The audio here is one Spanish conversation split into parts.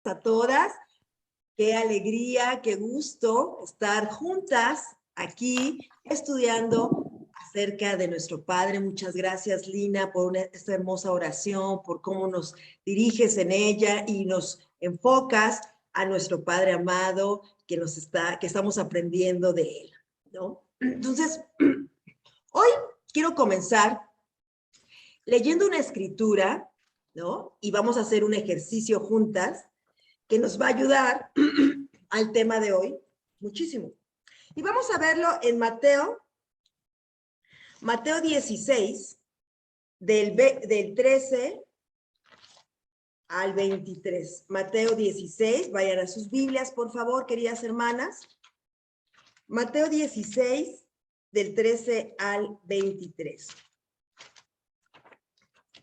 a todas. Qué alegría, qué gusto estar juntas aquí estudiando acerca de nuestro Padre. Muchas gracias, Lina, por esta hermosa oración, por cómo nos diriges en ella y nos enfocas a nuestro Padre amado que estamos aprendiendo de él, ¿no? Entonces, hoy quiero comenzar leyendo una escritura, ¿no? Y vamos a hacer un ejercicio juntas que nos va a ayudar al tema de hoy muchísimo. Y vamos a verlo en Mateo 16, del 13 al 23. Mateo 16, vayan a sus Biblias, por favor, queridas hermanas. Mateo 16, del 13 al 23.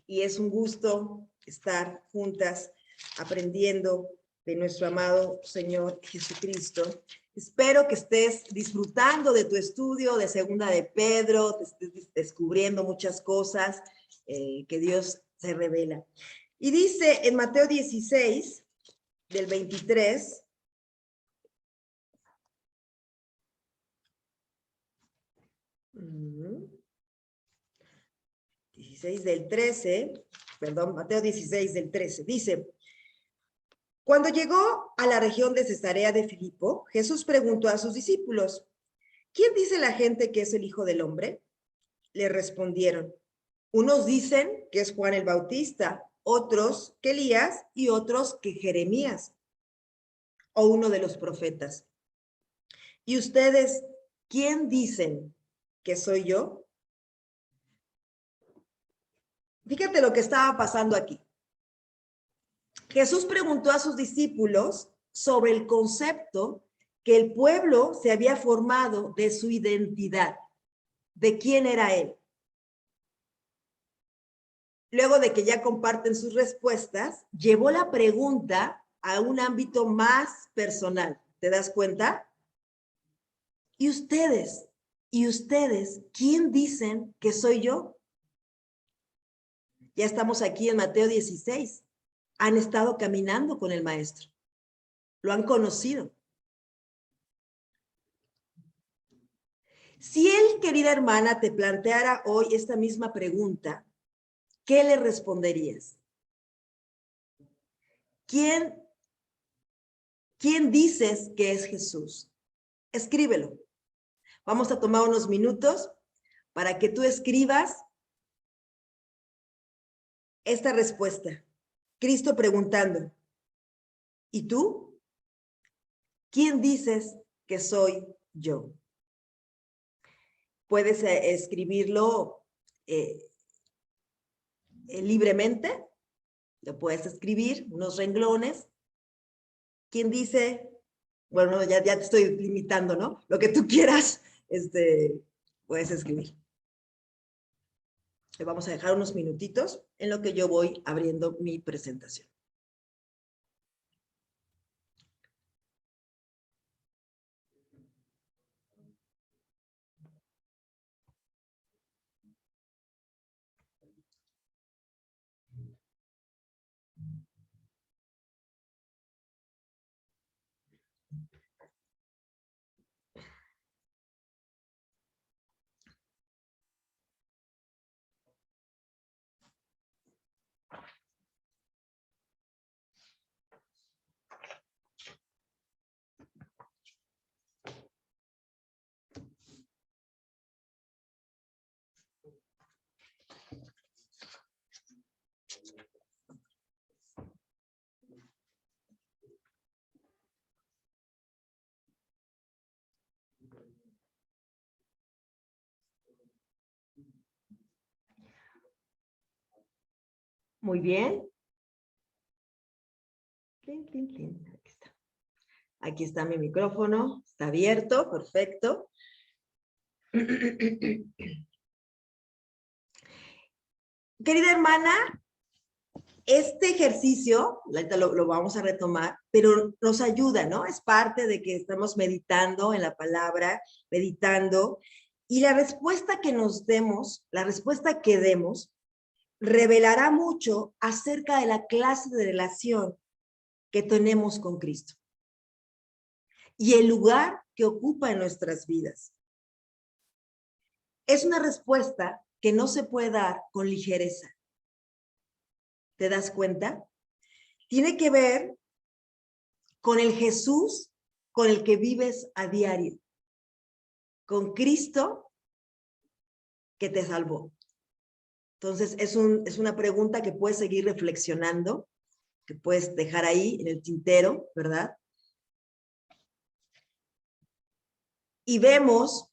Y es un gusto estar juntas aprendiendo de nuestro amado Señor Jesucristo. Espero que estés disfrutando de tu estudio de Segunda de Pedro, te estés descubriendo muchas cosas que Dios se revela. Y dice en Mateo 16, del 23, Mateo 16 del 13, dice: Cuando llegó a la región de Cesarea de Filipo, Jesús preguntó a sus discípulos: ¿Quién dice la gente que es el Hijo del Hombre? Le respondieron: unos dicen que es Juan el Bautista, otros que Elías y otros que Jeremías o uno de los profetas. ¿Y ustedes quién dicen que soy yo? Fíjate lo que estaba pasando aquí. Jesús preguntó a sus discípulos sobre el concepto que el pueblo se había formado de su identidad, de quién era él. Luego de que ya comparten sus respuestas, llevó la pregunta a un ámbito más personal. ¿Te das cuenta? ¿Y ustedes? ¿Quién dicen que soy yo? Ya estamos aquí en Mateo 16. Han estado caminando con el maestro. Lo han conocido. Si él, querida hermana, te planteara hoy esta misma pregunta, ¿qué le responderías? ¿Quién dices que es Jesús? Escríbelo. Vamos a tomar unos minutos para que tú escribas esta respuesta. Cristo preguntando: ¿y tú? ¿Quién dices que soy yo? Puedes escribirlo libremente. Lo puedes escribir, unos renglones. ¿Quién dice? Bueno, ya te estoy limitando, ¿no? Lo que tú quieras, puedes escribir. Le vamos a dejar unos minutitos en lo que yo voy abriendo mi presentación. Muy bien. Aquí está. Aquí está mi micrófono. Está abierto. Perfecto. Querida hermana, este ejercicio, ahorita lo vamos a retomar, pero nos ayuda, ¿no? Es parte de que estamos meditando en la palabra, meditando, y la respuesta que nos demos, la respuesta que demos, revelará mucho acerca de la clase de relación que tenemos con Cristo y el lugar que ocupa en nuestras vidas. Es una respuesta que no se puede dar con ligereza. ¿Te das cuenta? Tiene que ver con el Jesús con el que vives a diario, con Cristo que te salvó. Entonces, es una pregunta que puedes seguir reflexionando, que puedes dejar ahí en el tintero, ¿verdad? Y vemos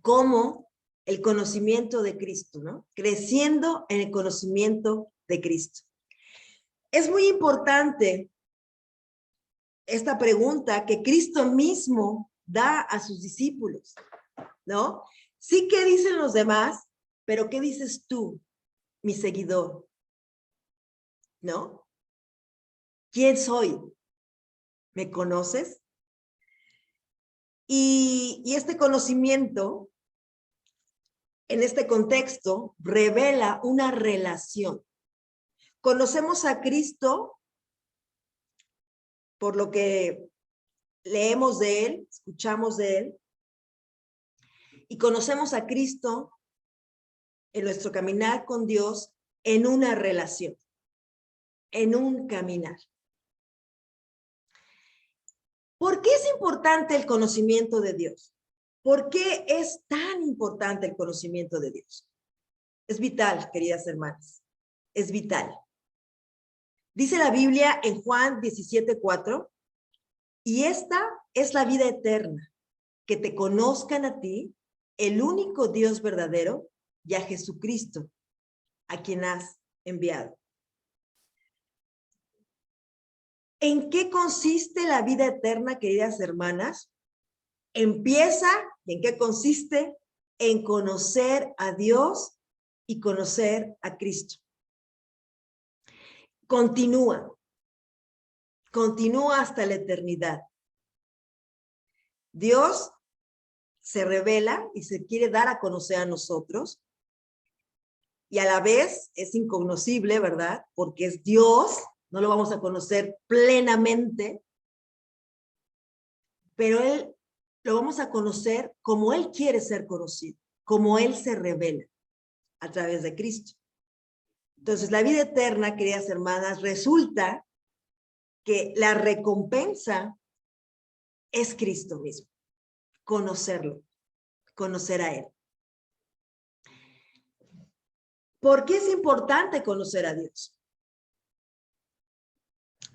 cómo el conocimiento de Cristo, ¿no? Creciendo en el conocimiento de Cristo. Es muy importante esta pregunta que Cristo mismo da a sus discípulos, ¿no? Sí, ¿qué dicen los demás? Pero ¿qué dices tú, mi seguidor? ¿No? ¿Quién soy? ¿Me conoces? Y este conocimiento, en este contexto, revela una relación. Conocemos a Cristo por lo que leemos de Él, escuchamos de Él, y conocemos a Cristo en nuestro caminar con Dios en una relación, en un caminar. ¿Por qué es importante el conocimiento de Dios? ¿Por qué es tan importante el conocimiento de Dios? Es vital, queridas hermanas, es vital. Dice la Biblia en Juan 17:4, y esta es la vida eterna, que te conozcan a ti, el único Dios verdadero, y a Jesucristo, a quien has enviado. ¿En qué consiste la vida eterna, queridas hermanas? Empieza, ¿y en qué consiste? En conocer a Dios y conocer a Cristo. Continúa hasta la eternidad. Dios se revela y se quiere dar a conocer a nosotros, y a la vez es incognoscible, ¿verdad? Porque es Dios, no lo vamos a conocer plenamente, pero Él lo vamos a conocer como Él quiere ser conocido, como Él se revela a través de Cristo. Entonces, la vida eterna, queridas hermanas, resulta que la recompensa es Cristo mismo, conocerlo, conocer a Él. ¿Por qué es importante conocer a Dios?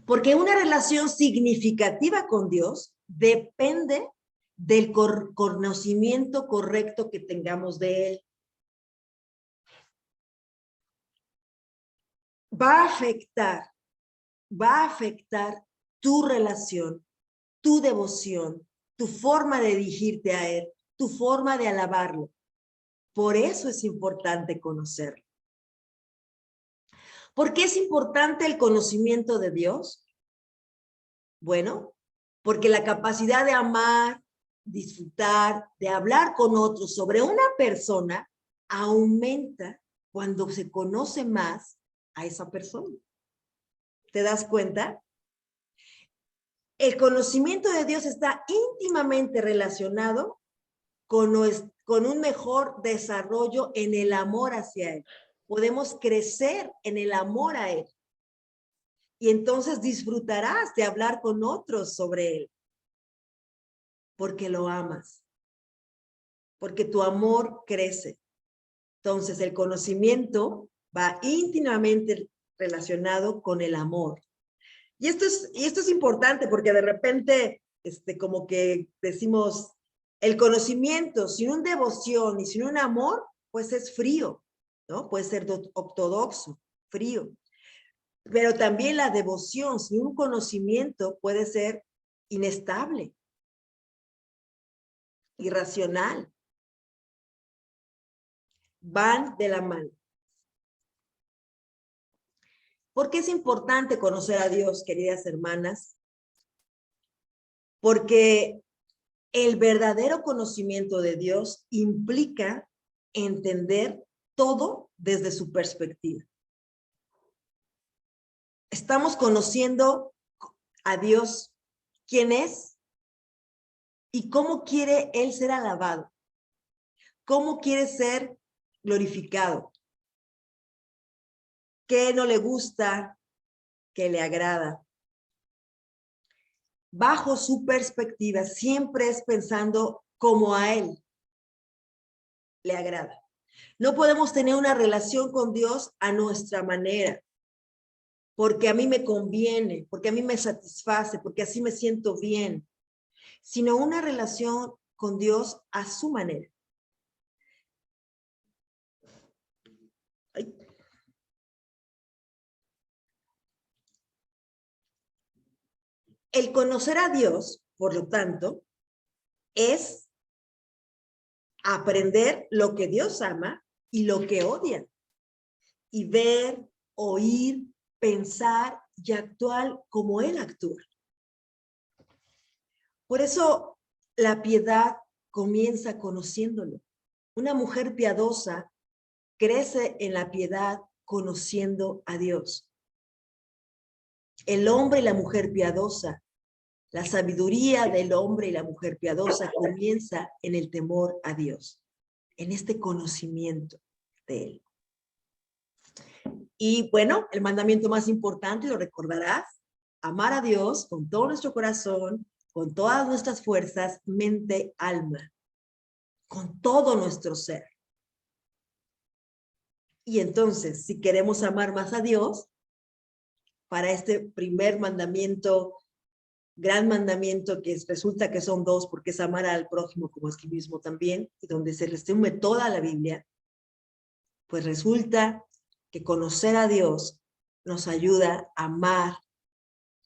Porque una relación significativa con Dios depende del conocimiento correcto que tengamos de Él. Va a afectar tu relación, tu devoción, tu forma de dirigirte a Él, tu forma de alabarlo. Por eso es importante conocerlo. ¿Por qué es importante el conocimiento de Dios? Bueno, porque la capacidad de amar, disfrutar, de hablar con otros sobre una persona aumenta cuando se conoce más a esa persona. ¿Te das cuenta? El conocimiento de Dios está íntimamente relacionado con un mejor desarrollo en el amor hacia Él. Podemos crecer en el amor a Él. Y entonces disfrutarás de hablar con otros sobre Él. Porque lo amas. Porque tu amor crece. Entonces el conocimiento va íntimamente relacionado con el amor. Y esto es importante porque de repente, como que decimos, el conocimiento sin una devoción y sin un amor, pues es frío, ¿no? Puede ser ortodoxo, frío. Pero también la devoción sin un conocimiento puede ser inestable, irracional. Van de la mano. ¿Por qué es importante conocer a Dios, queridas hermanas? Porque el verdadero conocimiento de Dios implica entender todo desde su perspectiva. Estamos conociendo a Dios, quién es y cómo quiere Él ser alabado, cómo quiere ser glorificado, qué no le gusta, qué le agrada. Bajo su perspectiva, siempre es pensando como a Él le agrada. No podemos tener una relación con Dios a nuestra manera, porque a mí me conviene, porque a mí me satisface, porque así me siento bien, sino una relación con Dios a su manera. Ay. El conocer a Dios, por lo tanto, es aprender lo que Dios ama y lo que odia, y ver, oír, pensar y actuar como Él actúa. Por eso la piedad comienza conociéndolo. Una mujer piadosa crece en la piedad conociendo a Dios. El hombre y la mujer piadosa, la sabiduría del hombre y la mujer piadosa comienza en el temor a Dios, en este conocimiento de Él. Y bueno, el mandamiento más importante, lo recordarás, amar a Dios con todo nuestro corazón, con todas nuestras fuerzas, mente, alma, con todo nuestro ser. Y entonces, si queremos amar más a Dios, para este primer mandamiento, gran mandamiento, que resulta que son dos, porque es amar al prójimo como a sí mismo también, y donde se resume toda la Biblia, pues resulta que conocer a Dios nos ayuda a amar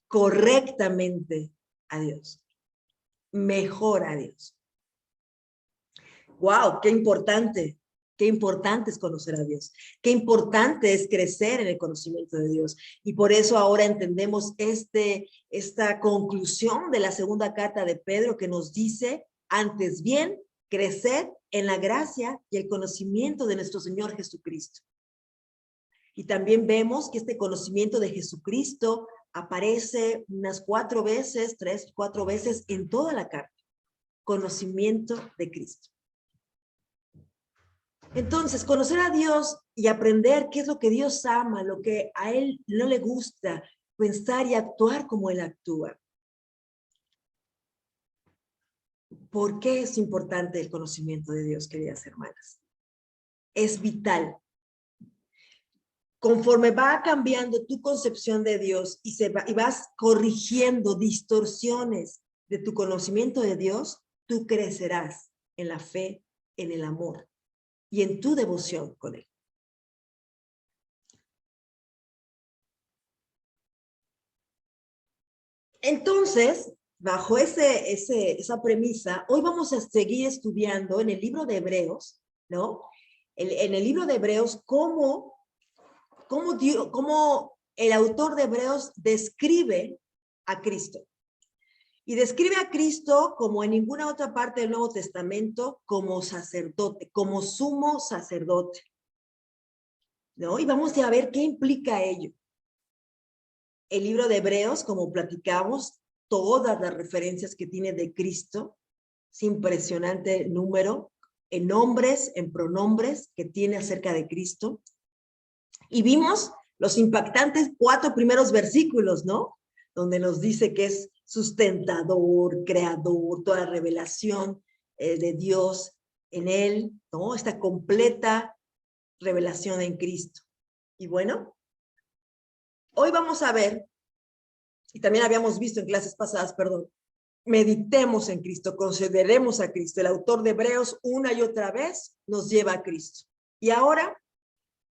correctamente a Dios, mejor a Dios. ¡Wow! ¡Qué importante! Qué importante es conocer a Dios. Qué importante es crecer en el conocimiento de Dios. Y por eso ahora entendemos esta conclusión de la segunda carta de Pedro que nos dice, antes bien, crecer en la gracia y el conocimiento de nuestro Señor Jesucristo. Y también vemos que este conocimiento de Jesucristo aparece unas 4 veces, 3, 4 veces en toda la carta. Conocimiento de Cristo. Entonces, conocer a Dios y aprender qué es lo que Dios ama, lo que a Él no le gusta, pensar y actuar como Él actúa. ¿Por qué es importante el conocimiento de Dios, queridas hermanas? Es vital. Conforme va cambiando tu concepción de Dios y vas corrigiendo distorsiones de tu conocimiento de Dios, tú crecerás en la fe, en el amor y en tu devoción con Él. Entonces, bajo esa premisa, hoy vamos a seguir estudiando en el libro de Hebreos, ¿no? En el libro de Hebreos, cómo el autor de Hebreos describe a Cristo. Y describe a Cristo como en ninguna otra parte del Nuevo Testamento, como sacerdote, como sumo sacerdote, ¿no? Y vamos a ver qué implica ello. El libro de Hebreos, como platicamos, todas las referencias que tiene de Cristo, es impresionante el número, en nombres, en pronombres que tiene acerca de Cristo. Y vimos los impactantes 4 primeros versículos, ¿no? Donde nos dice que es sustentador, creador, toda revelación de Dios en Él, ¿no? Esta completa revelación en Cristo. Y bueno, hoy vamos a ver, y también habíamos visto en clases pasadas, perdón, meditemos en Cristo, consideremos a Cristo. El autor de Hebreos una y otra vez nos lleva a Cristo. Y ahora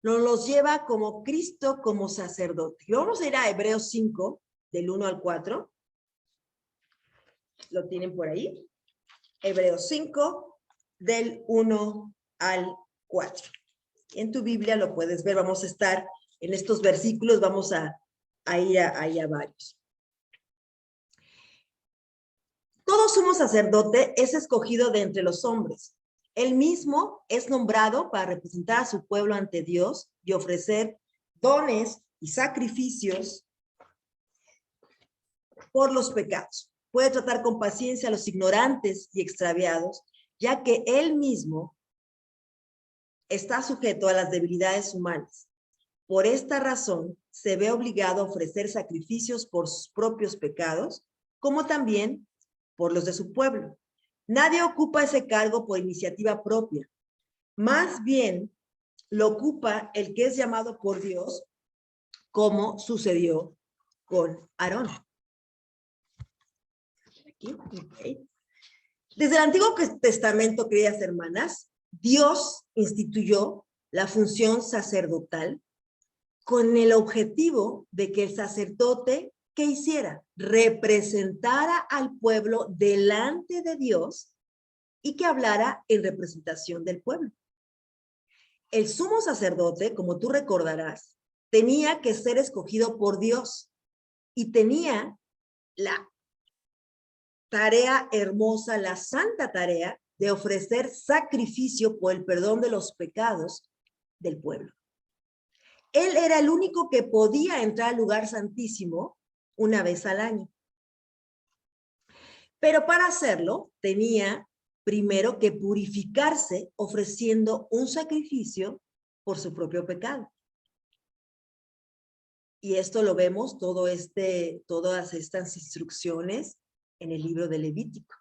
nos los lleva como Cristo, como sacerdote. Y vamos a ir a Hebreos 5, del 1 al 4. ¿Lo tienen por ahí? Hebreos 5, del 1 al 4. En tu Biblia lo puedes ver. Vamos a estar en estos versículos, vamos a ir a varios. Todo sumo sacerdote es escogido de entre los hombres. Él mismo es nombrado para representar a su pueblo ante Dios y ofrecer dones y sacrificios por los pecados. Puede tratar con paciencia a los ignorantes y extraviados, ya que él mismo está sujeto a las debilidades humanas. Por esta razón, se ve obligado a ofrecer sacrificios por sus propios pecados, como también por los de su pueblo. Nadie ocupa ese cargo por iniciativa propia. Más bien, lo ocupa el que es llamado por Dios, como sucedió con Aarón. Aquí, okay. Desde el Antiguo Testamento, queridas hermanas, Dios instituyó la función sacerdotal con el objetivo de que el sacerdote, ¿qué hiciera? Representara al pueblo delante de Dios y que hablara en representación del pueblo. El sumo sacerdote, como tú recordarás, tenía que ser escogido por Dios y tenía la tarea hermosa, la santa tarea de ofrecer sacrificio por el perdón de los pecados del pueblo. Él era el único que podía entrar al lugar santísimo una vez al año. Pero para hacerlo tenía primero que purificarse ofreciendo un sacrificio por su propio pecado. Y esto lo vemos, todas estas instrucciones en el libro de Levítico.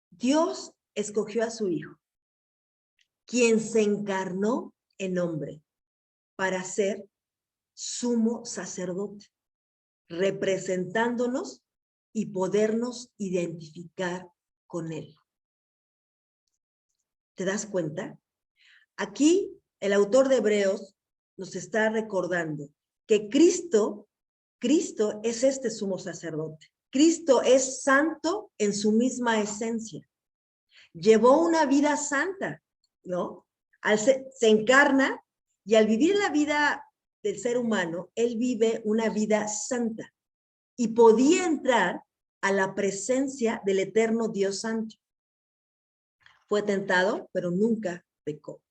Dios escogió a su Hijo, quien se encarnó en hombre para ser sumo sacerdote, representándonos y podernos identificar con Él. ¿Te das cuenta? Aquí el autor de Hebreos nos está recordando que Cristo es este sumo sacerdote. Cristo es santo en su misma esencia. Llevó una vida santa, ¿no? Se encarna y al vivir la vida del ser humano, él vive una vida santa y podía entrar a la presencia del eterno Dios santo. Fue tentado, pero nunca pecó.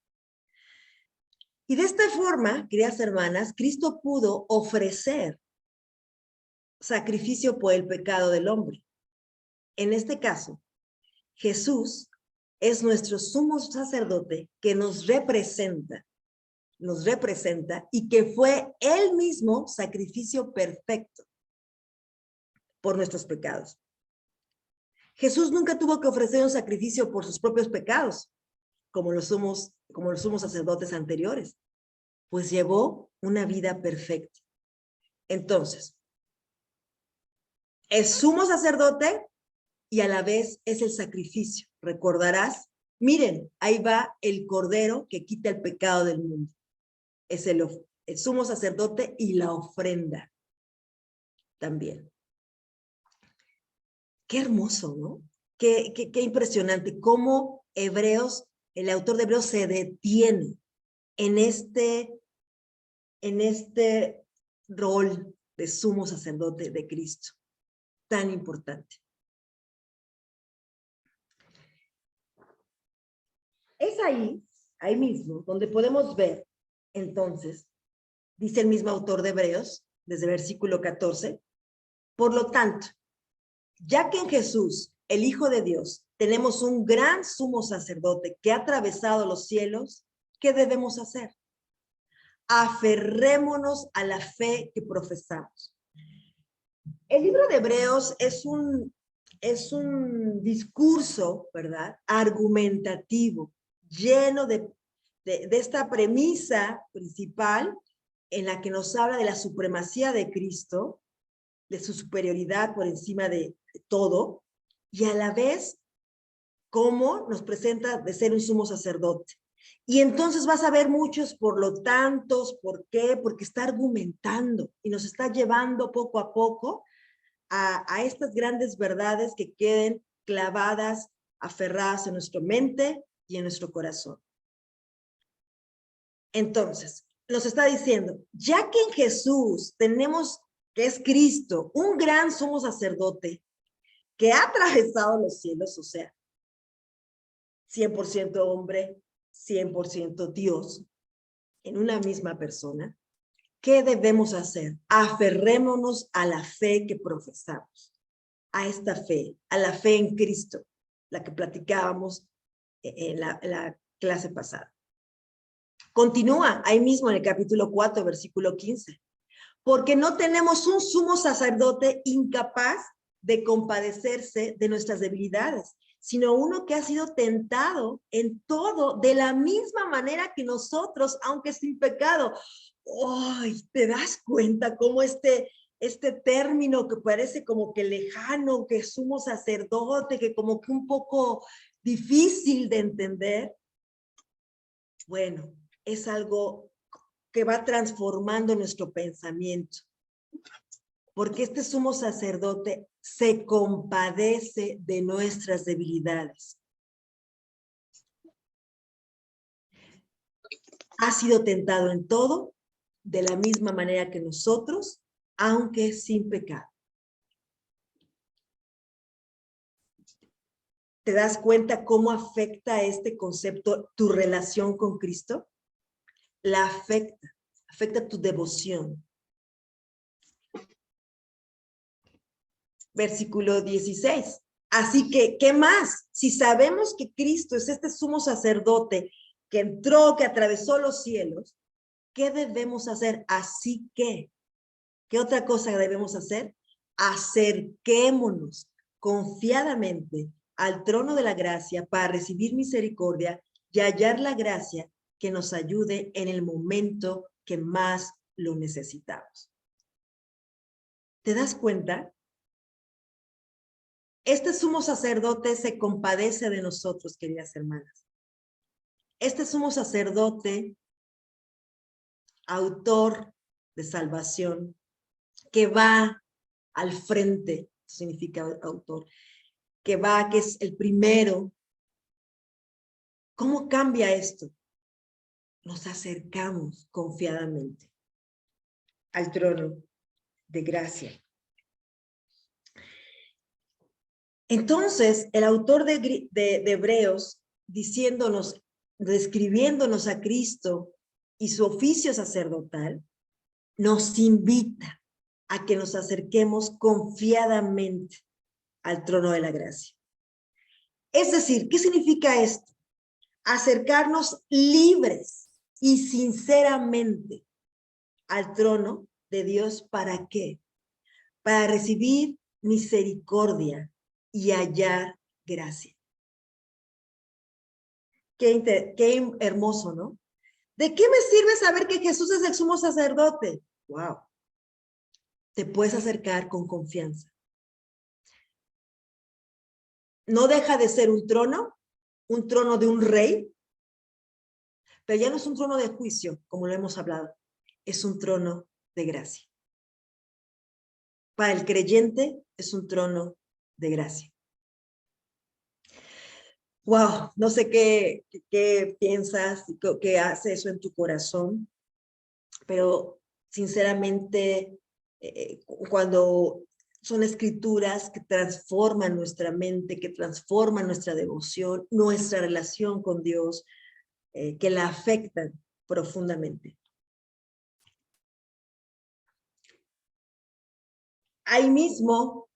Y de esta forma, queridas hermanas, Cristo pudo ofrecer sacrificio por el pecado del hombre. En este caso, Jesús es nuestro sumo sacerdote que nos representa y que fue él mismo sacrificio perfecto por nuestros pecados. Jesús nunca tuvo que ofrecer un sacrificio por sus propios pecados, como los sumos sacerdotes anteriores, pues llevó una vida perfecta. Entonces, es sumo sacerdote y a la vez es el sacrificio. Recordarás, miren, ahí va el cordero que quita el pecado del mundo. Es el sumo sacerdote y la ofrenda también. Qué hermoso, ¿no? Qué impresionante cómo Hebreos, el autor de Hebreos se detiene en este rol de sumo sacerdote de Cristo, tan importante. Es ahí mismo, donde podemos ver, entonces, dice el mismo autor de Hebreos, desde el versículo 14, por lo tanto, ya que en Jesús, el Hijo de Dios, tenemos un gran sumo sacerdote que ha atravesado los cielos, ¿qué debemos hacer? Aferrémonos a la fe que profesamos. El libro de Hebreos es un discurso, ¿verdad? Argumentativo, lleno de esta premisa principal en la que nos habla de la supremacía de Cristo, de su superioridad por encima de todo, y a la vez cómo nos presenta de ser un sumo sacerdote. Y entonces vas a ver muchos por lo tantos, ¿por qué? Porque está argumentando y nos está llevando poco a poco a estas grandes verdades que queden clavadas, aferradas en nuestra mente y en nuestro corazón. Entonces, nos está diciendo, ya que en Jesús tenemos, que es Cristo, un gran sumo sacerdote que ha atravesado los cielos, o sea, 100% hombre, 100% Dios, en una misma persona, ¿Qué debemos hacer? Aferrémonos a la fe que profesamos, a esta fe, a la fe en Cristo, la que platicábamos en la clase pasada. Continúa ahí mismo en el capítulo 4, versículo 15. Porque no tenemos un sumo sacerdote incapaz de compadecerse de nuestras debilidades, sino uno que ha sido tentado en todo de la misma manera que nosotros, aunque sin pecado. ¡Ay! ¿Te das cuenta cómo este término que parece como que lejano, que sumo sacerdote, que como que un poco difícil de entender? Bueno, es algo que va transformando nuestro pensamiento. Porque este sumo sacerdote se compadece de nuestras debilidades. Ha sido tentado en todo, de la misma manera que nosotros, aunque sin pecado. ¿Te das cuenta cómo afecta este concepto tu relación con Cristo? La afecta tu devoción. Versículo 16. Así que, ¿qué más? Si sabemos que Cristo es este sumo sacerdote que entró, que atravesó los cielos, ¿qué debemos hacer? Así que, ¿qué otra cosa debemos hacer? Acerquémonos confiadamente al trono de la gracia para recibir misericordia y hallar la gracia que nos ayude en el momento que más lo necesitamos. ¿Te das cuenta? Este sumo sacerdote se compadece de nosotros, queridas hermanas. Este sumo sacerdote, autor de salvación, que va al frente, significa autor, que es el primero. ¿Cómo cambia esto? Nos acercamos confiadamente al trono de gracia. Entonces, el autor de Hebreos, describiéndonos a Cristo y su oficio sacerdotal, nos invita a que nos acerquemos confiadamente al trono de la gracia. Es decir, ¿qué significa esto? Acercarnos libres y sinceramente al trono de Dios. ¿Para qué? Para recibir misericordia y hallar gracia. Qué hermoso, ¿no? ¿De qué me sirve saber que Jesús es el sumo sacerdote? ¡Wow! Te puedes acercar con confianza. No deja de ser un trono de un rey, pero ya no es un trono de juicio, como lo hemos hablado, es un trono de gracia. Para el creyente es un trono de gracia. Wow, no sé qué piensas, qué hace eso en tu corazón, pero sinceramente, cuando son escrituras que transforman nuestra mente, que transforman nuestra devoción, nuestra relación con Dios, que la afectan profundamente. Ahí mismo,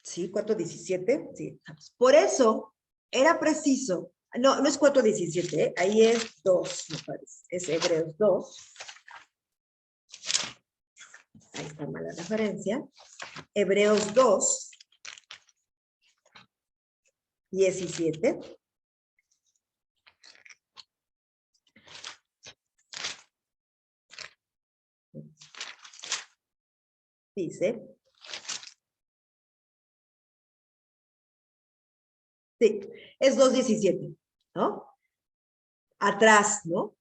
sí, 4:17, sí. Por eso era preciso, no es 4:17, ahí es 2, me parece, es Hebreos 2. Ahí está mala referencia. Hebreos 2, 17. Dice, sí, es 2:17, ¿no? Atrás, ¿no?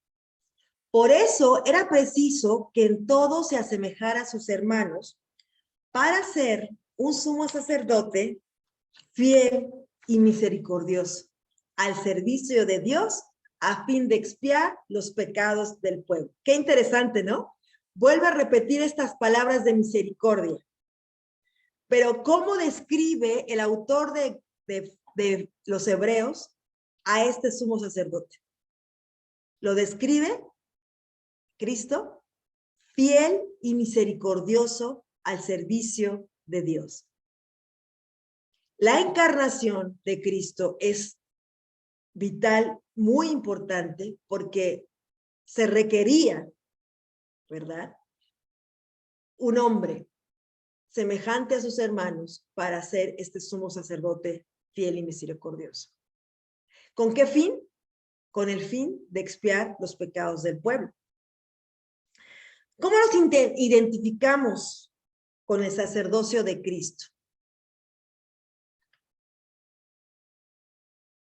Por eso era preciso que en todo se asemejara a sus hermanos para ser un sumo sacerdote fiel y misericordioso al servicio de Dios a fin de expiar los pecados del pueblo. Qué interesante, ¿no? Vuelve a repetir estas palabras de misericordia. Pero ¿cómo describe el autor de los Hebreos a este sumo sacerdote? ¿Lo describe Cristo? fiel y misericordioso al servicio de Dios. La encarnación de Cristo es vital, muy importante, porque se requería, ¿verdad?, un hombre semejante a sus hermanos para ser este sumo sacerdote fiel y misericordioso. ¿Con qué fin? Con el fin de expiar los pecados del pueblo. ¿Cómo nos identificamos con el sacerdocio de Cristo?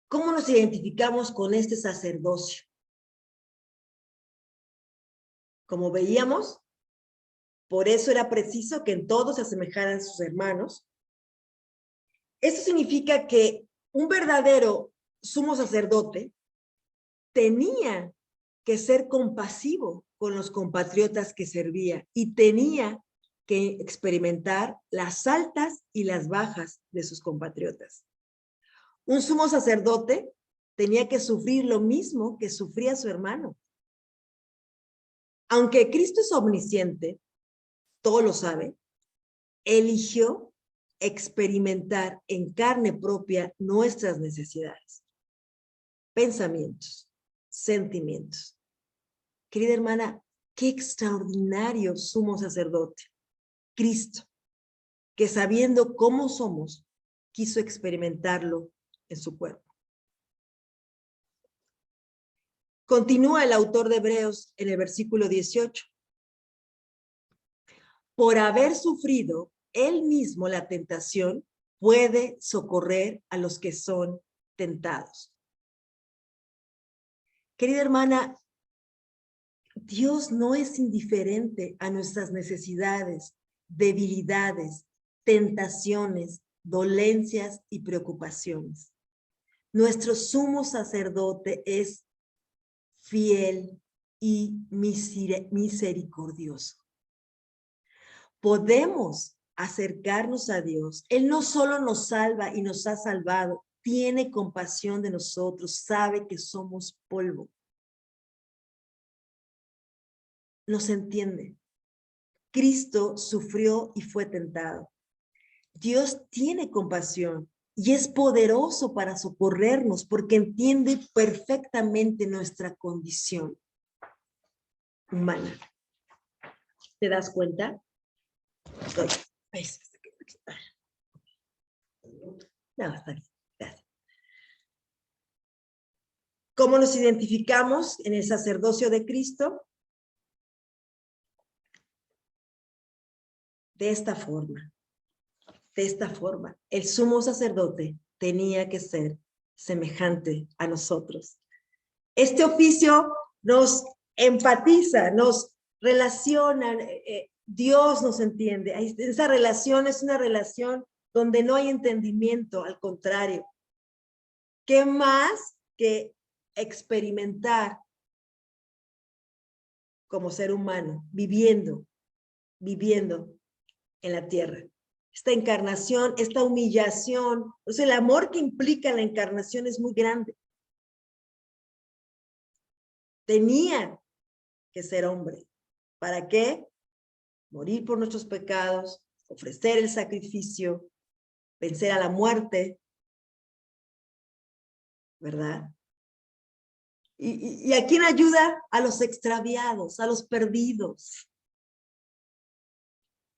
¿Cómo nos identificamos con este sacerdocio? Como veíamos, por eso era preciso que en todos se asemejaran a sus hermanos. Esto significa que un verdadero sumo sacerdote tenía que ser compasivo con los compatriotas que servía y tenía que experimentar las altas y las bajas de sus compatriotas. Un sumo sacerdote tenía que sufrir lo mismo que sufría su hermano. Aunque Cristo es omnisciente, todo lo sabe, eligió experimentar en carne propia nuestras necesidades, pensamientos, sentimientos. Querida hermana, qué extraordinario sumo sacerdote, Cristo, que sabiendo cómo somos, quiso experimentarlo en su cuerpo. Continúa el autor de Hebreos en el versículo 18. Por haber sufrido él mismo la tentación, puede socorrer a los que son tentados. Querida hermana, Dios no es indiferente a nuestras necesidades, debilidades, tentaciones, dolencias y preocupaciones. Nuestro sumo sacerdote es fiel y misericordioso. Podemos acercarnos a Dios. Él no solo nos salva y nos ha salvado, tiene compasión de nosotros, sabe que somos polvo. Nos entiende. Cristo sufrió y fue tentado. Dios tiene compasión y es poderoso para socorrernos porque entiende perfectamente nuestra condición humana. ¿Te das cuenta? No, está bien. Gracias. ¿Cómo nos identificamos en el sacerdocio de Cristo? De esta forma. De esta forma. El sumo sacerdote tenía que ser semejante a nosotros. Este oficio nos empatiza, nos relaciona, Dios nos entiende. Esa relación es una relación donde no hay entendimiento, al contrario. ¿Qué más que experimentar como ser humano, viviendo en la tierra? Esta encarnación, esta humillación, o sea, el amor que implica la encarnación es muy grande. Tenía que ser hombre. ¿Para qué? Morir por nuestros pecados, ofrecer el sacrificio, vencer a la muerte, ¿verdad? ¿Y a quién ayuda? A los extraviados, a los perdidos.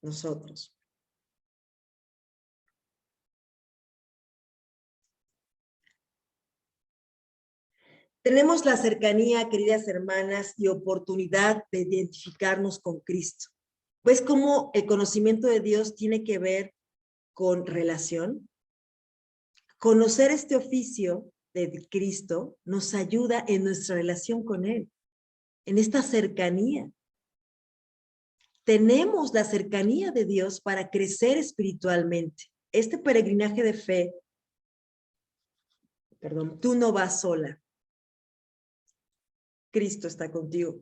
Nosotros. Tenemos la cercanía, queridas hermanas, y oportunidad de identificarnos con Cristo. ¿Ves cómo el conocimiento de Dios tiene que ver con relación? Conocer este oficio de Cristo nos ayuda en nuestra relación con Él, en esta cercanía. Tenemos la cercanía de Dios para crecer espiritualmente. Este peregrinaje de fe, tú no vas sola. Cristo está contigo.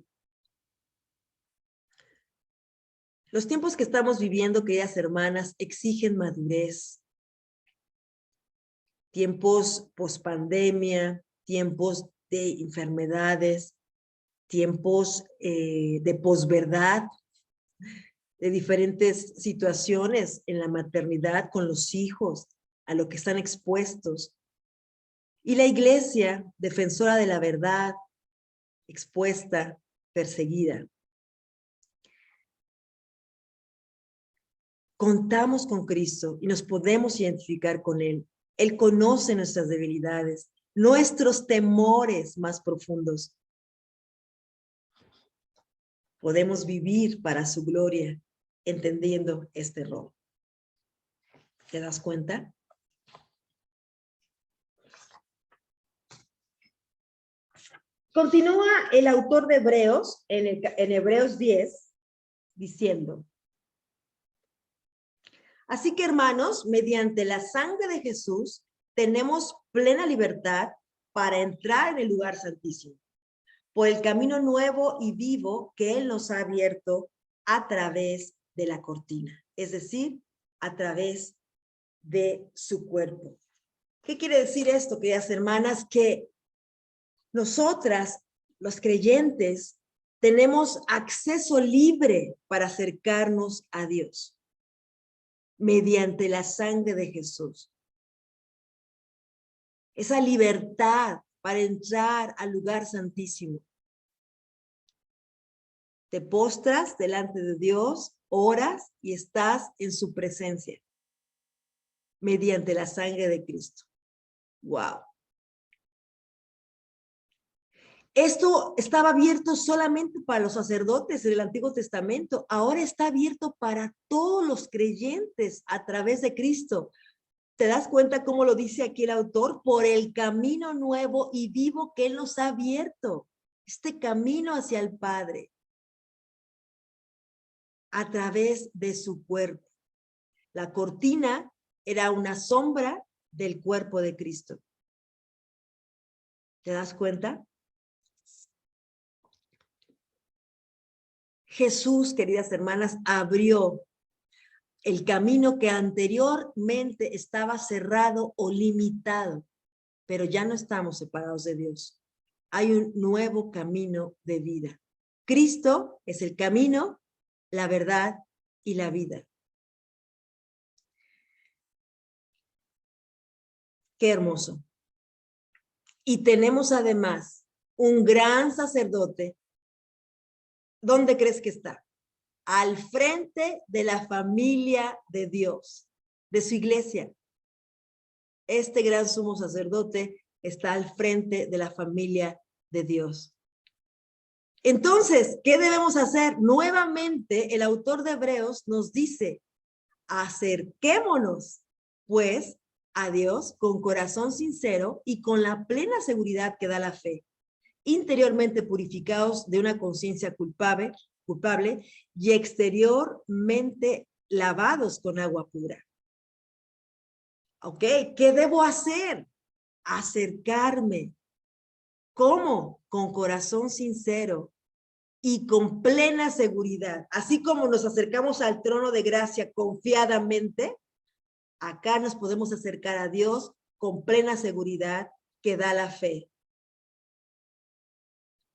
Los tiempos que estamos viviendo, queridas hermanas, exigen madurez. Tiempos pospandemia, tiempos de enfermedades, tiempos de posverdad, de diferentes situaciones en la maternidad con los hijos, a lo que están expuestos. Y la iglesia, defensora de la verdad, expuesta, perseguida. Contamos con Cristo y nos podemos identificar con Él. Él conoce nuestras debilidades, nuestros temores más profundos. Podemos vivir para su gloria, entendiendo este rol. ¿Te das cuenta? Continúa el autor de Hebreos, en Hebreos 10, diciendo: así que, hermanos, mediante la sangre de Jesús, tenemos plena libertad para entrar en el lugar santísimo, por el camino nuevo y vivo que Él nos ha abierto a través de la cortina, es decir, a través de su cuerpo. ¿Qué quiere decir esto, queridas hermanas? Que nosotras, los creyentes, tenemos acceso libre para acercarnos a Dios mediante la sangre de Jesús. Esa libertad para entrar al lugar santísimo. Te postras delante de Dios, oras y estás en su presencia mediante la sangre de Cristo. ¡Wow! Esto estaba abierto solamente para los sacerdotes en el Antiguo Testamento. Ahora está abierto para todos los creyentes a través de Cristo. ¿Te das cuenta cómo lo dice aquí el autor? Por el camino nuevo y vivo que Él nos ha abierto. Este camino hacia el Padre. A través de su cuerpo. La cortina era una sombra del cuerpo de Cristo. ¿Te das cuenta? Jesús, queridas hermanas, abrió el camino que anteriormente estaba cerrado o limitado, pero ya no estamos separados de Dios. Hay un nuevo camino de vida. Cristo es el camino, la verdad y la vida. Qué hermoso. Y tenemos además un gran sacerdote. ¿Dónde crees que está? Al frente de la familia de Dios, de su iglesia. Este gran sumo sacerdote está al frente de la familia de Dios. Entonces, ¿qué debemos hacer? Nuevamente, el autor de Hebreos nos dice, acerquémonos, pues, a Dios con corazón sincero y con la plena seguridad que da la fe, interiormente purificados de una conciencia culpable y exteriormente lavados con agua pura. ¿Ok? ¿Qué debo hacer? Acercarme. ¿Cómo? Con corazón sincero y con plena seguridad. Así como nos acercamos al trono de gracia confiadamente, acá nos podemos acercar a Dios con plena seguridad que da la fe.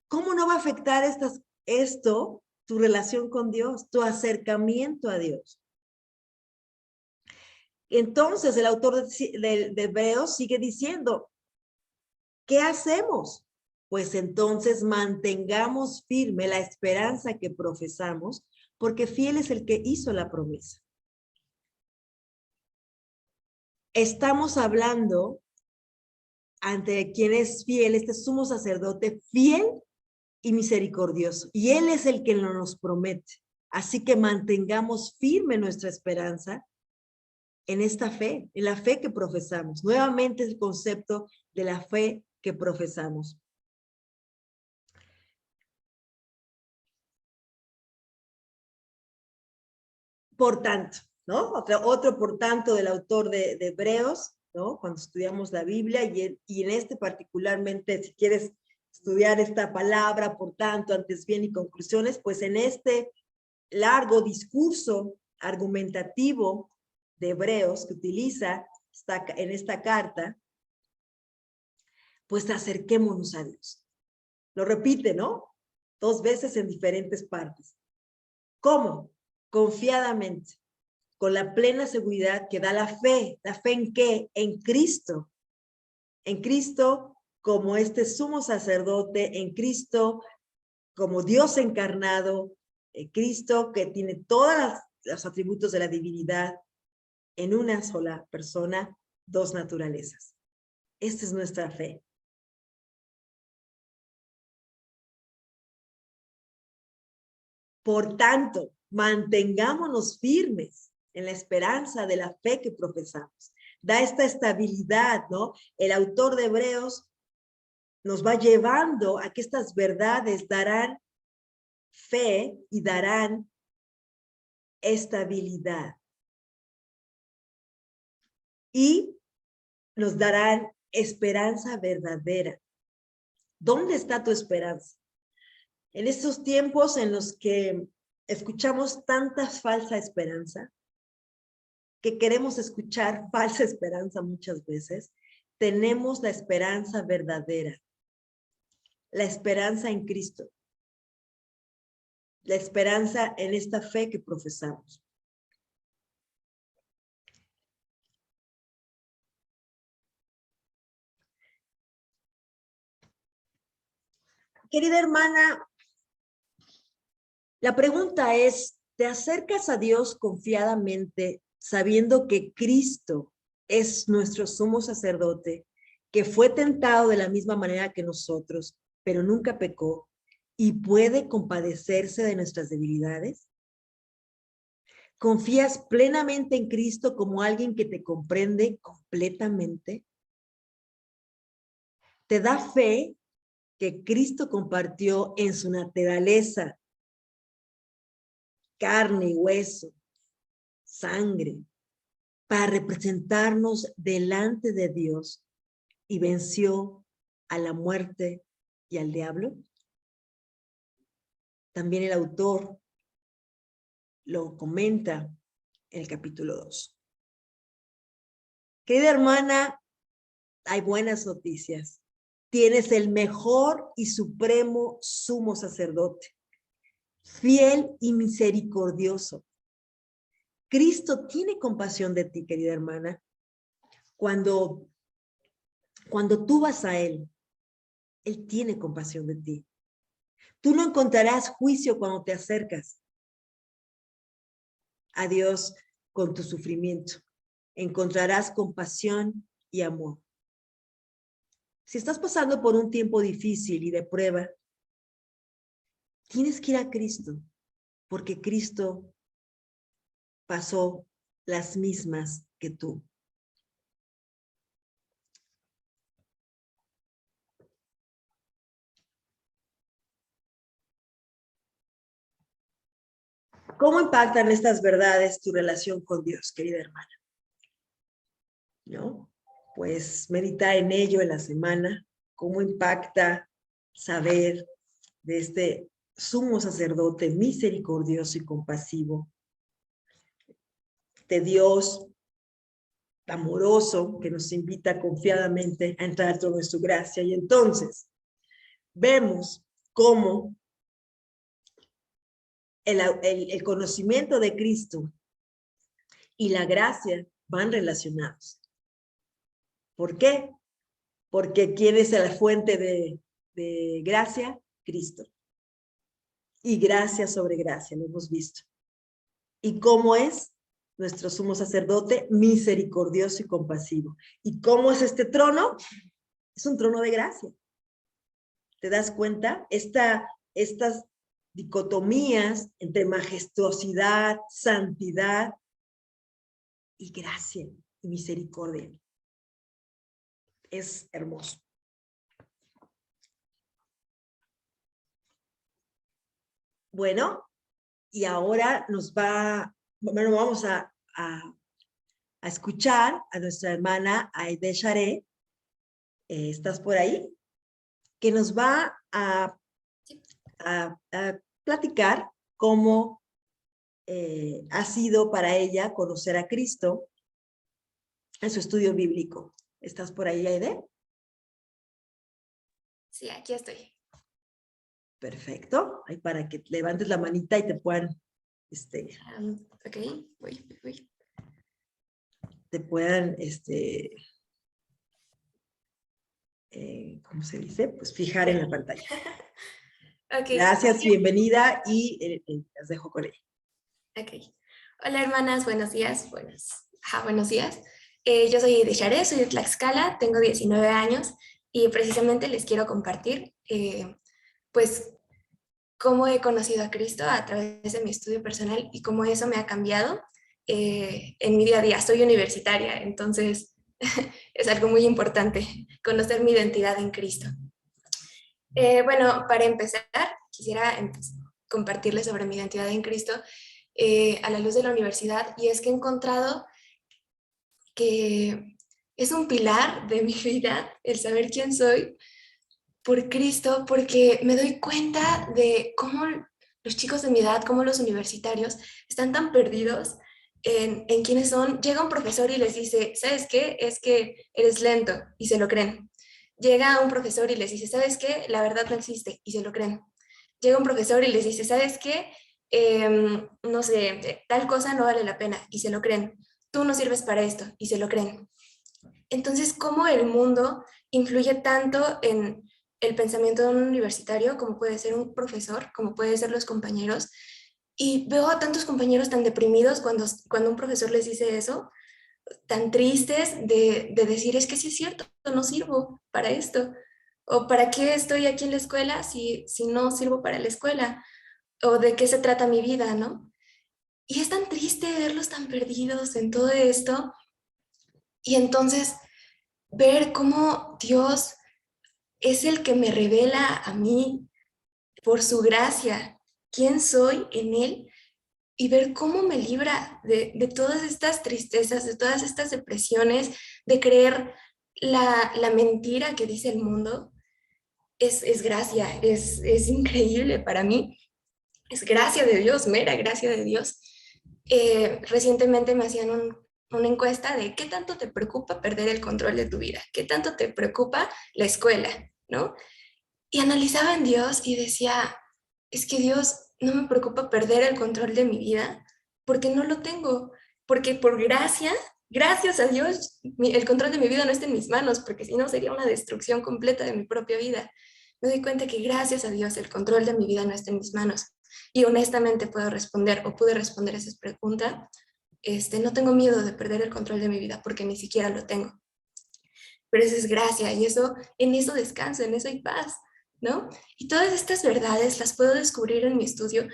¿Cómo no va a afectar esto tu relación con Dios, tu acercamiento a Dios? Entonces, el autor de Hebreos sigue diciendo, ¿qué hacemos? Pues entonces mantengamos firme la esperanza que profesamos, porque fiel es el que hizo la promesa. Estamos hablando ante quien es fiel, este sumo sacerdote fiel y misericordioso. Y Él es el que nos promete. Así que mantengamos firme nuestra esperanza en esta fe, en la fe que profesamos. Nuevamente el concepto de la fe que profesamos. Por tanto, ¿no? Otro por tanto del autor de Hebreos, ¿no? Cuando estudiamos la Biblia y en este particularmente, si quieres estudiar esta palabra, por tanto, antes bien y conclusiones, pues en este largo discurso argumentativo de Hebreos que utiliza en esta carta, pues acerquémonos a Dios. Lo repite, ¿no? 2 veces en diferentes partes. ¿Cómo? Confiadamente, con la plena seguridad que da la fe. ¿La fe en qué? En Cristo. En Cristo como este sumo sacerdote, en Cristo como Dios encarnado, en Cristo que tiene todos los atributos de la divinidad en una sola persona, dos naturalezas. Esta es nuestra fe. Por tanto, mantengámonos firmes en la esperanza de la fe que profesamos. Da esta estabilidad, ¿no? El autor de Hebreos nos va llevando a que estas verdades darán fe y darán estabilidad. Y nos darán esperanza verdadera. ¿Dónde está tu esperanza? En estos tiempos en los que escuchamos tanta falsa esperanza, que queremos escuchar falsa esperanza muchas veces, tenemos la esperanza verdadera, la esperanza en Cristo, la esperanza en esta fe que profesamos. Querida hermana, la pregunta es, ¿te acercas a Dios confiadamente sabiendo que Cristo es nuestro sumo sacerdote, que fue tentado de la misma manera que nosotros, pero nunca pecó y puede compadecerse de nuestras debilidades? ¿Confías plenamente en Cristo como alguien que te comprende completamente? ¿Te da fe que Cristo compartió en su naturaleza, carne y hueso, sangre, para representarnos delante de Dios y venció a la muerte y al diablo? También el autor lo comenta en el capítulo 2. Querida hermana, hay buenas noticias. Tienes el mejor y supremo sumo sacerdote, fiel y misericordioso. Cristo tiene compasión de ti, querida hermana. Cuando tú vas a Él tiene compasión de ti. Tú no encontrarás juicio cuando te acercas a Dios con tu sufrimiento. Encontrarás compasión y amor. Si estás pasando por un tiempo difícil y de prueba, tienes que ir a Cristo, porque Cristo pasó las mismas que tú. ¿Cómo impactan estas verdades tu relación con Dios, querida hermana? ¿No? Pues medita en ello en la semana. ¿Cómo impacta saber de este sumo sacerdote misericordioso y compasivo, de Dios amoroso que nos invita confiadamente a entrar toda su gracia? Y entonces vemos cómo el conocimiento de Cristo y la gracia van relacionados. ¿Por qué? Porque ¿quién es la fuente de gracia? Cristo. Y gracia sobre gracia, lo hemos visto. ¿Y cómo es nuestro sumo sacerdote? Misericordioso y compasivo. ¿Y cómo es este trono? Es un trono de gracia. ¿Te das cuenta? Estas dicotomías entre majestuosidad, santidad y gracia y misericordia. Es hermoso. Bueno, y ahora vamos a escuchar a nuestra hermana Aide Sharé. ¿Estás por ahí? Que nos va a platicar cómo ha sido para ella conocer a Cristo en su estudio bíblico. ¿Estás por ahí, Aide? Sí, aquí estoy. Perfecto. Ahí para que levantes la manita y te puedan Ok, voy. te puedan, ¿cómo se dice? Pues fijar en la pantalla. Ok. Gracias, bienvenida y las dejo con ella. Ok. Hola hermanas, buenos días. Buenos días. Yo soy de Xaré, soy de Tlaxcala, tengo 19 años y precisamente les quiero compartir pues cómo he conocido a Cristo a través de mi estudio personal y cómo eso me ha cambiado en mi día a día. Soy universitaria, entonces es algo muy importante conocer mi identidad en Cristo. Bueno, para empezar, quisiera compartirles sobre mi identidad en Cristo a la luz de la universidad, y es que he encontrado que es un pilar de mi vida el saber quién soy por Cristo, porque me doy cuenta de cómo los chicos de mi edad, como los universitarios, están tan perdidos en quiénes son. Llega un profesor y les dice, ¿sabes qué? Es que eres lento, y se lo creen. Llega un profesor y les dice, ¿sabes qué? La verdad no existe, y se lo creen. Llega un profesor y les dice, ¿sabes qué? No sé, tal cosa no vale la pena, y se lo creen. Tú no sirves para esto, y se lo creen. Entonces, ¿cómo el mundo influye tanto en el pensamiento de un universitario, como puede ser un profesor, como puede ser los compañeros? Y veo a tantos compañeros tan deprimidos cuando un profesor les dice eso, tan tristes de decir, es que sí es cierto, no sirvo para esto. ¿O para qué estoy aquí en la escuela si no sirvo para la escuela? ¿O de qué se trata mi vida, no? Y es tan triste verlos tan perdidos en todo esto. Y entonces ver cómo Dios es el que me revela a mí por su gracia quién soy en Él, y ver cómo me libra de todas estas tristezas, de todas estas depresiones, de creer la mentira que dice el mundo. Es gracia, es increíble para mí. Es gracia de Dios, mera gracia de Dios. Recientemente me hacían una encuesta de qué tanto te preocupa perder el control de tu vida, qué tanto te preocupa la escuela, ¿no? Y analizaba en Dios y decía, es que Dios no me preocupa perder el control de mi vida porque no lo tengo, porque por gracia, gracias a Dios, el control de mi vida no está en mis manos, porque si no sería una destrucción completa de mi propia vida. Me doy cuenta que gracias a Dios el control de mi vida no está en mis manos. Y honestamente puedo responder o pude responder esa pregunta. No tengo miedo de perder el control de mi vida porque ni siquiera lo tengo. Pero eso es gracia y en eso descanso, en eso hay paz, ¿no? Y todas estas verdades las puedo descubrir en mi estudio.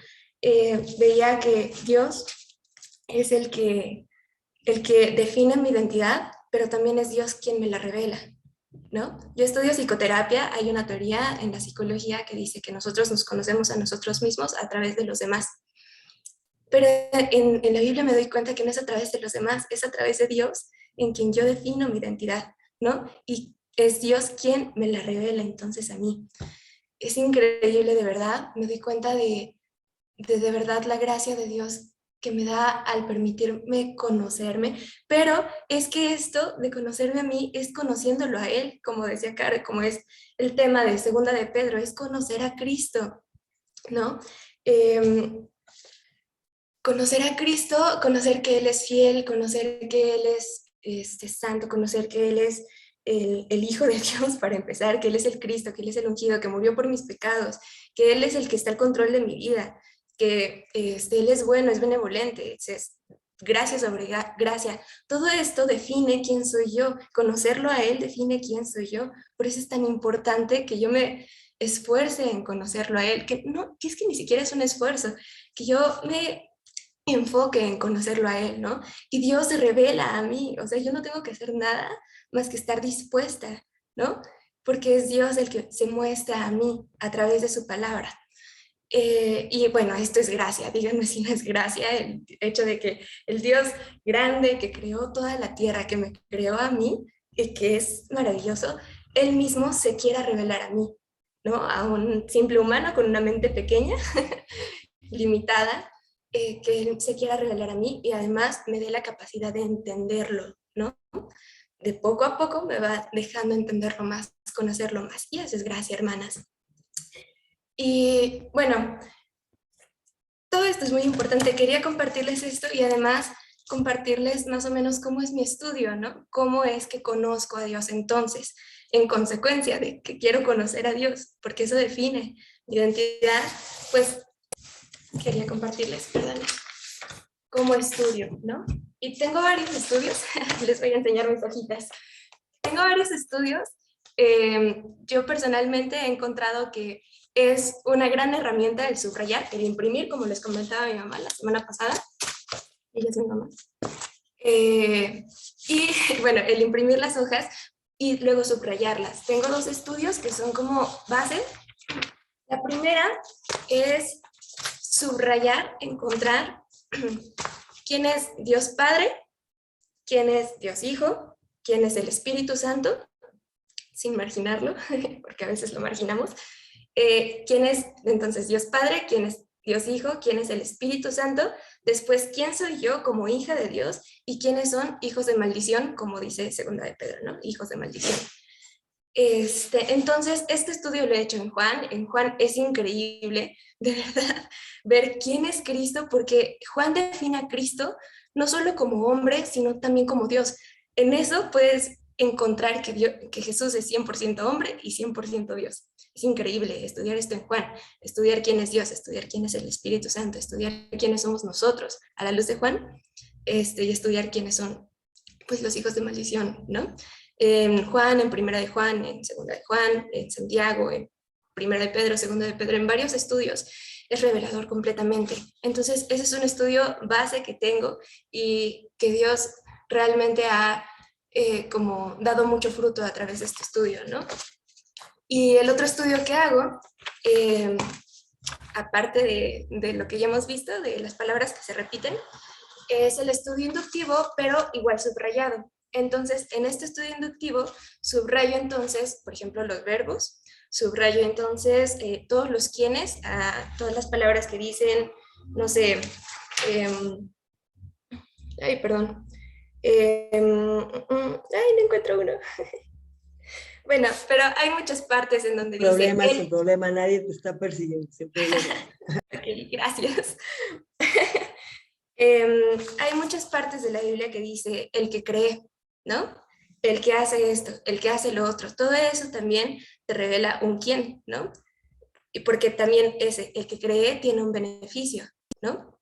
Veía que Dios es el que define mi identidad, pero también es Dios quien me la revela, ¿no? Yo estudio psicoterapia, hay una teoría en la psicología que dice que nosotros nos conocemos a nosotros mismos a través de los demás. Pero en la Biblia me doy cuenta que no es a través de los demás, es a través de Dios en quien yo defino mi identidad, ¿no? Y es Dios quien me la revela entonces a mí. Es increíble, de verdad, me doy cuenta de verdad la gracia de Dios que me da al permitirme conocerme, pero es que esto de conocerme a mí es conociéndolo a Él, como decía Cara, como es el tema de Segunda de Pedro, es conocer a Cristo, ¿no? Eh, Conocer a Cristo, conocer que Él es fiel, conocer que Él es santo, conocer que Él es el Hijo de Dios para empezar, que Él es el Cristo, que Él es el ungido, que murió por mis pecados, que Él es el que está al control de mi vida, que Él es bueno, es benevolente, es gracia sobre gracia. Todo esto define quién soy yo, conocerlo a Él define quién soy yo, por eso es tan importante que yo me esfuerce en conocerlo a Él, que es que ni siquiera es un esfuerzo, que yo me enfoque en conocerlo a Él, ¿no? Y Dios se revela a mí, o sea, yo no tengo que hacer nada más que estar dispuesta, ¿no? Porque es Dios el que se muestra a mí a través de su palabra. Y bueno, esto es gracia, díganme si no es gracia el hecho de que el Dios grande que creó toda la tierra, que me creó a mí, y que es maravilloso, Él mismo se quiera revelar a mí, ¿no? A un simple humano con una mente pequeña, limitada, que se quiera revelar a mí y además me dé la capacidad de entenderlo, ¿no? De poco a poco me va dejando entenderlo más, conocerlo más. Y eso es gracia, hermanas. Y bueno, todo esto es muy importante. Quería compartirles esto y además compartirles más o menos cómo es mi estudio, ¿no? Cómo es que conozco a Dios entonces, en consecuencia de que quiero conocer a Dios, porque eso define mi identidad, pues quería compartirles, perdón, cómo estudio, ¿no? Y tengo varios estudios, les voy a enseñar mis hojitas. Tengo varios estudios. Yo personalmente he encontrado que es una gran herramienta el subrayar, el imprimir, como les comentaba mi mamá la semana pasada. Ella es mi mamá. Y bueno, el imprimir las hojas y luego subrayarlas. Tengo 2 estudios que son como base. La primera es subrayar, encontrar quién es Dios Padre, quién es Dios Hijo, quién es el Espíritu Santo, sin marginarlo, porque a veces lo marginamos. ¿Quién es entonces Dios Padre? ¿Quién es Dios Hijo? ¿Quién es el Espíritu Santo? Después, ¿quién soy yo como hija de Dios? ¿Y quiénes son hijos de maldición? Como dice Segunda de Pedro, ¿no? Hijos de maldición. Entonces, este estudio lo he hecho en Juan. En Juan es increíble, de verdad, ver quién es Cristo, porque Juan define a Cristo no solo como hombre, sino también como Dios. En eso puedes encontrar que Jesús es 100% hombre y 100% Dios. Es increíble estudiar esto en Juan, estudiar quién es Dios, estudiar quién es el Espíritu Santo, estudiar quiénes somos nosotros a la luz de Juan, y estudiar quiénes son pues, los hijos de maldición, ¿no? En Juan, en Primera de Juan, en Segunda de Juan, en Santiago, en Primera de Pedro, Segunda de Pedro, en varios estudios, es revelador completamente. Entonces, ese es un estudio base que tengo y que Dios realmente ha como dado mucho fruto a través de este estudio, ¿no? Y el otro estudio que hago, aparte de lo que ya hemos visto, de las palabras que se repiten, es el estudio inductivo, pero igual subrayado. Entonces, en este estudio inductivo, subrayo entonces, por ejemplo, los verbos, subrayo entonces todos los quienes, todas las palabras que dicen, no sé, ay, perdón, ay, no encuentro uno. Bueno, pero hay muchas partes en donde dice... Sin problema, nadie te está persiguiendo, sin problema. Okay, gracias. Hay muchas partes de la Biblia que dice el que cree, ¿no? El que hace esto, el que hace lo otro. Todo eso también te revela un quién, ¿no? Y porque también el que cree tiene un beneficio, ¿no?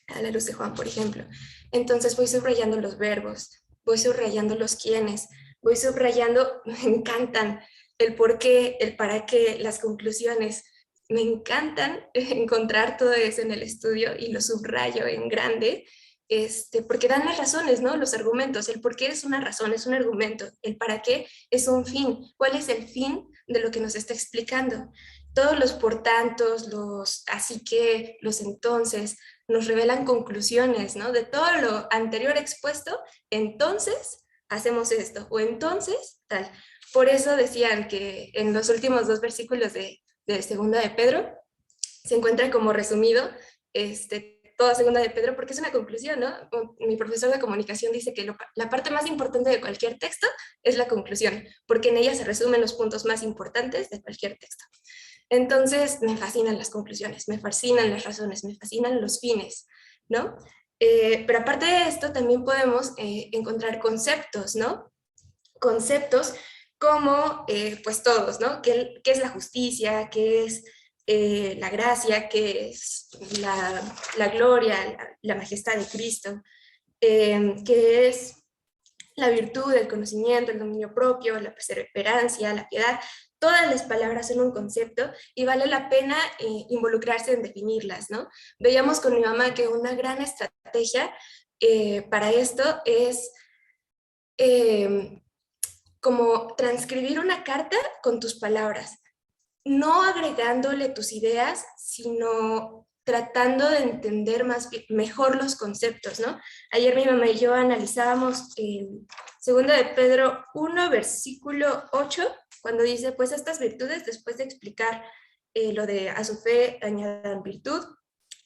A la luz de Juan, por ejemplo. Entonces voy subrayando los verbos, voy subrayando los quiénes, voy subrayando, me encantan el por qué, el para qué, las conclusiones. Me encantan encontrar todo eso en el estudio y lo subrayo en grande, porque dan las razones, ¿no? Los argumentos. El por qué es una razón, es un argumento. El para qué es un fin. ¿Cuál es el fin de lo que nos está explicando? Todos los por tantos, los así que, los entonces, nos revelan conclusiones, ¿no? De todo lo anterior expuesto, entonces hacemos esto, o entonces tal. Por eso decían que en los últimos 2 versículos de Segunda de Pedro se encuentra como resumido toda Segunda de Pedro, porque es una conclusión, ¿no? Mi profesor de comunicación dice que la parte más importante de cualquier texto es la conclusión, porque en ella se resumen los puntos más importantes de cualquier texto. Entonces, me fascinan las conclusiones, me fascinan las razones, me fascinan los fines, ¿no? Pero aparte de esto, también podemos encontrar conceptos, ¿no? Conceptos como, pues todos, ¿no? ¿Qué es la justicia? ¿Qué es la gracia? ¿Qué es la gloria, la majestad de Cristo? ¿Qué es la virtud, el conocimiento, el dominio propio, la perseverancia, la piedad? Todas las palabras son un concepto y vale la pena involucrarse en definirlas, ¿no? Veíamos con mi mamá que una gran estrategia para esto es como transcribir una carta con tus palabras, no agregándole tus ideas, sino tratando de entender mejor los conceptos, ¿no? Ayer mi mamá y yo analizábamos en Segunda de Pedro 1, versículo 8, cuando dice, pues estas virtudes, después de explicar lo de a su fe añadan virtud,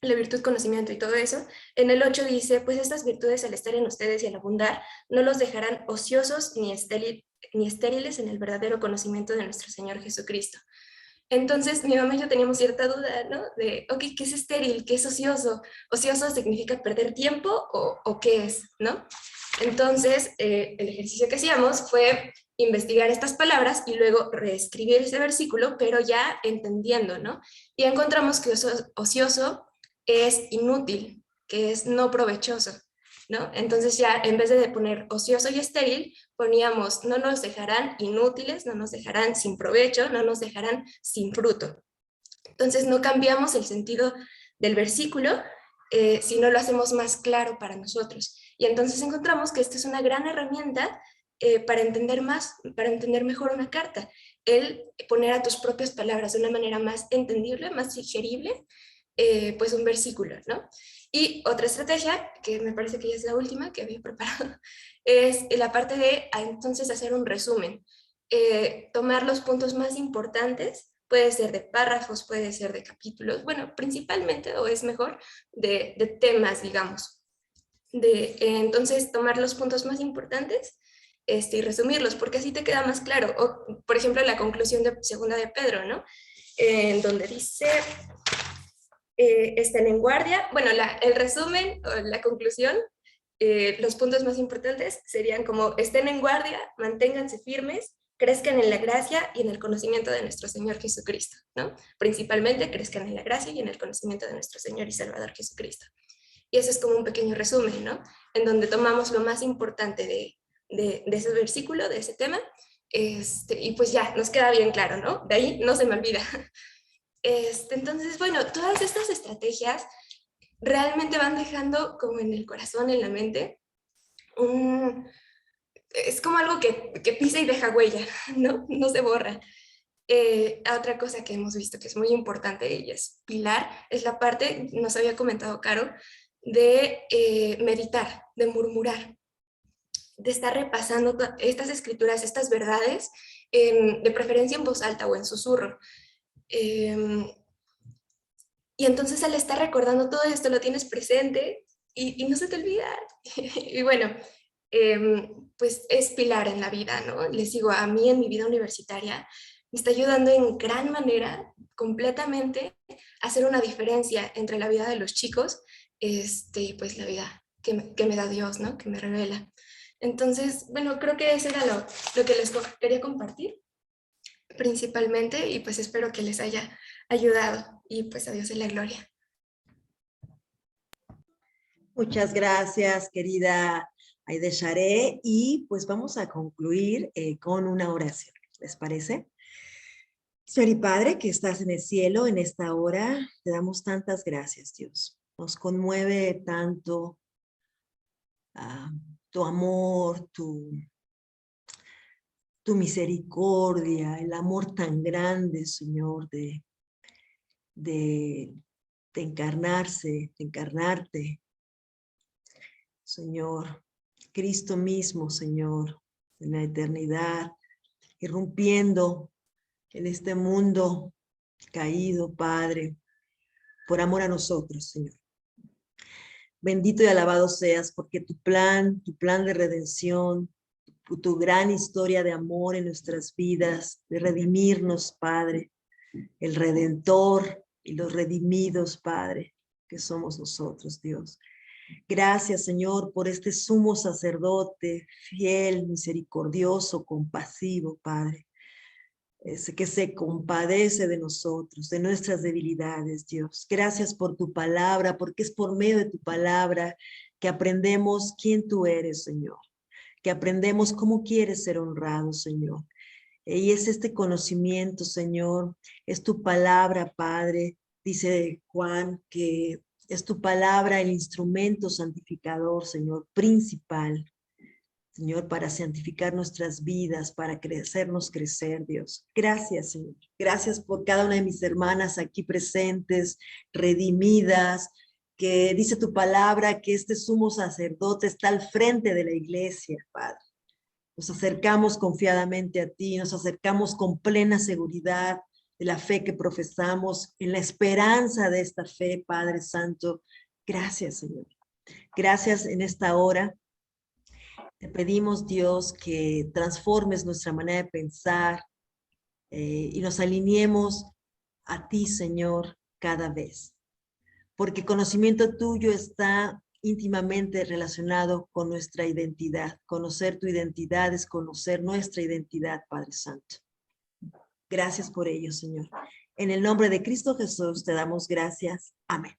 la virtud, conocimiento y todo eso, en el 8 dice, pues estas virtudes al estar en ustedes y al abundar, no los dejarán ociosos ni estériles en el verdadero conocimiento de nuestro Señor Jesucristo. Entonces mi mamá y yo teníamos cierta duda, ¿no? De, ok, ¿qué es estéril? ¿Qué es ocioso? ¿Ocioso significa perder tiempo o qué es, ¿no? Entonces el ejercicio que hacíamos fue investigar estas palabras y luego reescribir ese versículo, pero ya entendiendo, ¿no? Y encontramos que ocioso es inútil, que es no provechoso, ¿no? Entonces ya en vez de poner ocioso y estéril, poníamos no nos dejarán inútiles, no nos dejarán sin provecho, no nos dejarán sin fruto. Entonces no cambiamos el sentido del versículo, sino lo hacemos más claro para nosotros. Y entonces encontramos que esta es una gran herramienta para entender más, para entender mejor una carta. El poner a tus propias palabras de una manera más entendible, más digerible, pues un versículo, ¿no? Y otra estrategia, que me parece que ya es la última que había preparado, es la parte de entonces hacer un resumen. Tomar los puntos más importantes, puede ser de párrafos, puede ser de capítulos, bueno, principalmente, o es mejor, de temas, digamos. Entonces, tomar los puntos más importantes y resumirlos, porque así te queda más claro. O, por ejemplo, la conclusión de segunda de Pedro, ¿no? En donde dice, estén en guardia. Bueno, el resumen o la conclusión, los puntos más importantes serían como estén en guardia, manténganse firmes, crezcan en la gracia y en el conocimiento de nuestro Señor Jesucristo, ¿no? Principalmente crezcan en la gracia y en el conocimiento de nuestro Señor y Salvador Jesucristo. Y eso es como un pequeño resumen, ¿no? En donde tomamos lo más importante de ese versículo, de ese tema, y pues ya, nos queda bien claro, ¿no? De ahí no se me olvida. Entonces, bueno, todas estas estrategias realmente van dejando como en el corazón, en la mente, es como algo que pisa y deja huella, ¿no? No se borra. Otra cosa que hemos visto que es muy importante y es pilar, es la parte, nos había comentado Caro, de meditar, de murmurar, de estar repasando estas escrituras, estas verdades, de preferencia en voz alta o en susurro. Y entonces al estar recordando todo esto lo tienes presente y no se te olvida. Y bueno, pues es pilar en la vida, ¿no? Les digo, a mí en mi vida universitaria me está ayudando en gran manera, completamente, a hacer una diferencia entre la vida de los chicos y pues la vida que me da Dios, ¿no? Que me revela. Entonces, bueno, creo que eso era lo que les quería compartir principalmente y pues espero que les haya ayudado y pues a Dios en la gloria. Muchas gracias, querida Aide Sharé, y pues vamos a concluir con una oración, ¿les parece? Señor y Padre, que estás en el cielo en esta hora, te damos tantas gracias, Dios. Nos conmueve tanto tu amor, tu misericordia, el amor tan grande, Señor, de encarnarte, Señor, Cristo mismo, Señor, en la eternidad, irrumpiendo en este mundo caído, Padre, por amor a nosotros, Señor. Bendito y alabado seas, porque tu plan de redención, tu gran historia de amor en nuestras vidas, de redimirnos, Padre, el Redentor y los redimidos, Padre, que somos nosotros, Dios. Gracias, Señor, por este sumo sacerdote, fiel, misericordioso, compasivo, Padre, ese que se compadece de nosotros, de nuestras debilidades, Dios. Gracias por tu palabra, porque es por medio de tu palabra que aprendemos quién tú eres, Señor, que aprendemos cómo quieres ser honrado, Señor. Y es este conocimiento, Señor, es tu palabra, Padre, dice Juan, que es tu palabra el instrumento santificador, Señor, principal, Señor, para santificar nuestras vidas, para hacernos crecer, Dios. Gracias, Señor. Gracias por cada una de mis hermanas aquí presentes, redimidas, que dice tu palabra que este sumo sacerdote está al frente de la iglesia, Padre. Nos acercamos confiadamente a ti, nos acercamos con plena seguridad de la fe que profesamos, en la esperanza de esta fe, Padre Santo. Gracias, Señor. Gracias en esta hora. Te pedimos, Dios, que transformes nuestra manera de pensar y nos alineemos a ti, Señor, cada vez. Porque el conocimiento tuyo está íntimamente relacionado con nuestra identidad. Conocer tu identidad es conocer nuestra identidad, Padre Santo. Gracias por ello, Señor. En el nombre de Cristo Jesús te damos gracias. Amén.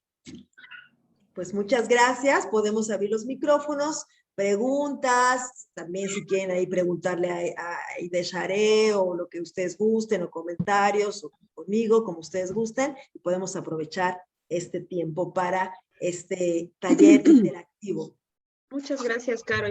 Pues muchas gracias. Podemos abrir los micrófonos. Preguntas, también si quieren ahí preguntarle a Idesharé o lo que ustedes gusten, o comentarios, o conmigo, como ustedes gusten, y podemos aprovechar este tiempo para este taller interactivo. Muchas gracias, Caro.